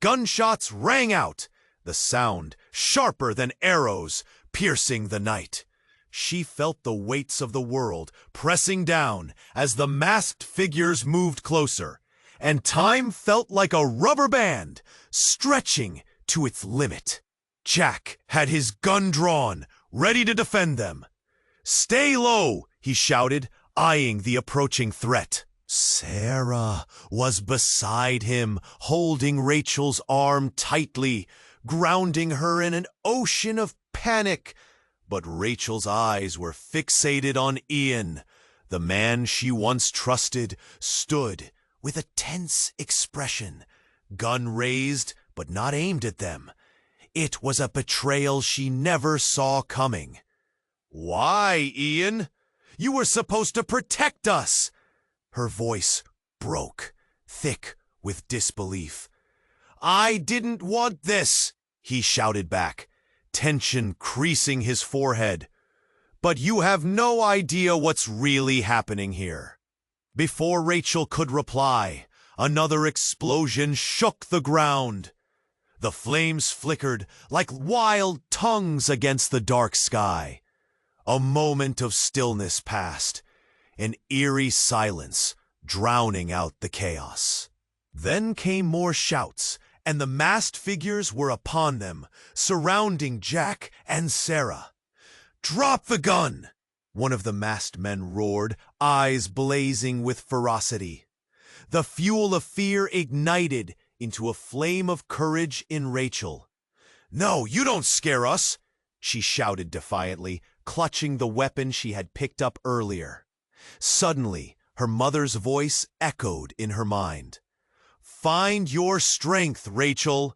Gunshots rang out, the sound sharper than arrows piercing the night. She felt the weights of the world pressing down as the masked figures moved closer, and time felt like a rubber band stretching to its limit. Jack had his gun drawn, ready to defend them. "Stay low," he shouted, eyeing the approaching threat. Sarah was beside him, holding Rachel's arm tightly, grounding her in an ocean of panic. But Rachel's eyes were fixated on Ian. The man she once trusted stood with a tense expression, gun raised but not aimed at them. It was a betrayal she never saw coming. "Why, Ian? You were supposed to protect us!" Her voice broke, thick with disbelief. "I didn't want this," he shouted back, tension creasing his forehead. "But you have no idea what's really happening here." Before Rachel could reply, another explosion shook the ground. The flames flickered like wild tongues against the dark sky. A moment of stillness passed, an eerie silence drowning out the chaos. Then came more shouts, and the masked figures were upon them, surrounding Jack and Sarah. "Drop the gun!" one of the masked men roared, eyes blazing with ferocity. The fuel of fear ignited into a flame of courage in Rachel. "No, you don't scare us!" she shouted defiantly, clutching the weapon she had picked up earlier. Suddenly, her mother's voice echoed in her mind. "Find your strength, Rachel."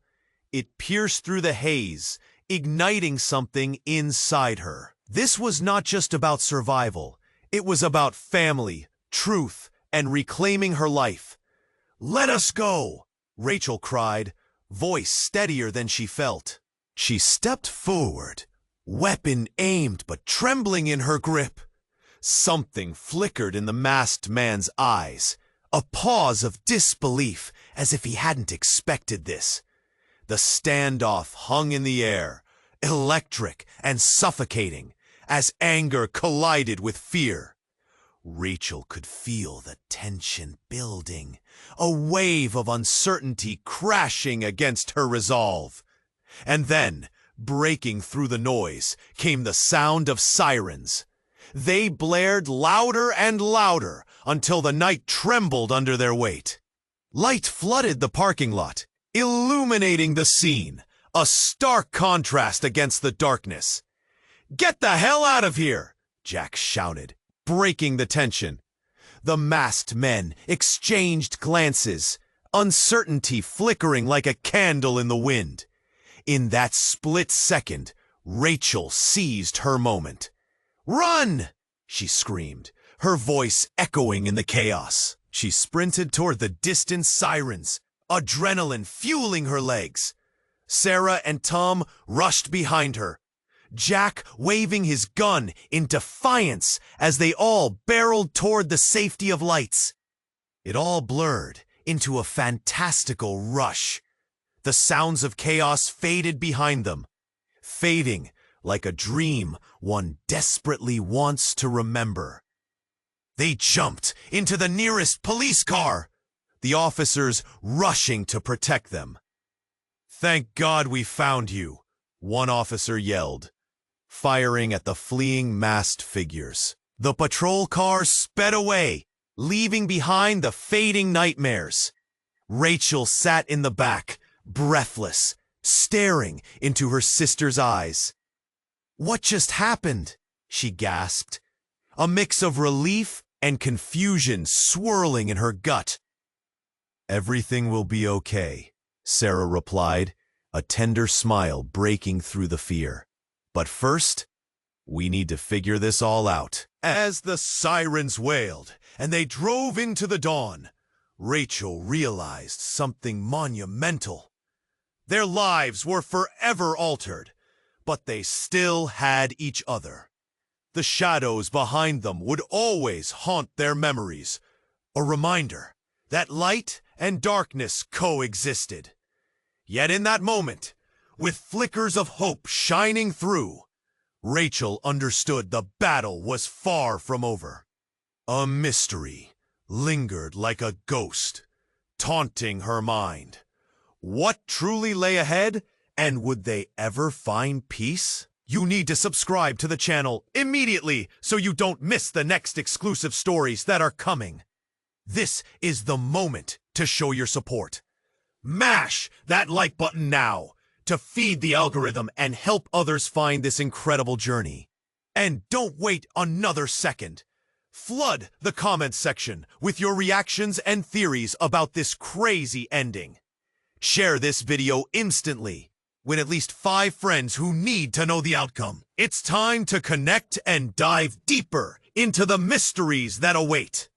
It pierced through the haze, igniting something inside her. This was not just about survival. It was about family, truth, and reclaiming her life. "Let us go!" Rachel cried, voice steadier than she felt. She stepped forward, weapon aimed but trembling in her grip. Something flickered in the masked man's eyes, a pause of disbelief, as if he hadn't expected this. The standoff hung in the air, electric and suffocating, as anger collided with fear. Rachel could feel the tension building, a wave of uncertainty crashing against her resolve. And then, breaking through the noise, came the sound of sirens. They blared louder and louder until the night trembled under their weight. Light flooded the parking lot, illuminating the scene, a stark contrast against the darkness. "Get the hell out of here!" Jack shouted, breaking the tension. The masked men exchanged glances, uncertainty flickering like a candle in the wind. In that split second, Rachel seized her moment. "Run!" she screamed, her voice echoing in the chaos. She sprinted toward the distant sirens, adrenaline fueling her legs. Sarah and Tom rushed behind her, Jack waving his gun in defiance as they all barreled toward the safety of lights. It all blurred into a fantastical rush. The sounds of chaos faded behind them, fading like a dream one desperately wants to remember. They jumped into the nearest police car, the officers rushing to protect them. "Thank God we found you," one officer yelled, firing at the fleeing masked figures. The patrol car sped away, leaving behind the fading nightmares. Rachel sat in the back, breathless, staring into her sister's eyes. "What just happened?" she gasped. a mix of relief and confusion swirling in her gut. "Everything will be okay," Sarah replied, a tender smile breaking through the fear. "But first, we need to figure this all out." As the sirens wailed and they drove into the dawn, Rachel realized something monumental. Their lives were forever altered, but they still had each other. The shadows behind them would always haunt their memories, a reminder that light and darkness coexisted. Yet in that moment, with flickers of hope shining through, Rachel understood the battle was far from over. A mystery lingered like a ghost, taunting her mind. What truly lay ahead, and would they ever find peace? You need to subscribe to the channel immediately so you don't miss the next exclusive stories that are coming. This is the moment to show your support. Mash that like button now to feed the algorithm and help others find this incredible journey. And don't wait another second. Flood the comments section with your reactions and theories about this crazy ending. Share this video instantly. Win at least 5 friends who need to know the outcome. It's time to connect and dive deeper into the mysteries that await.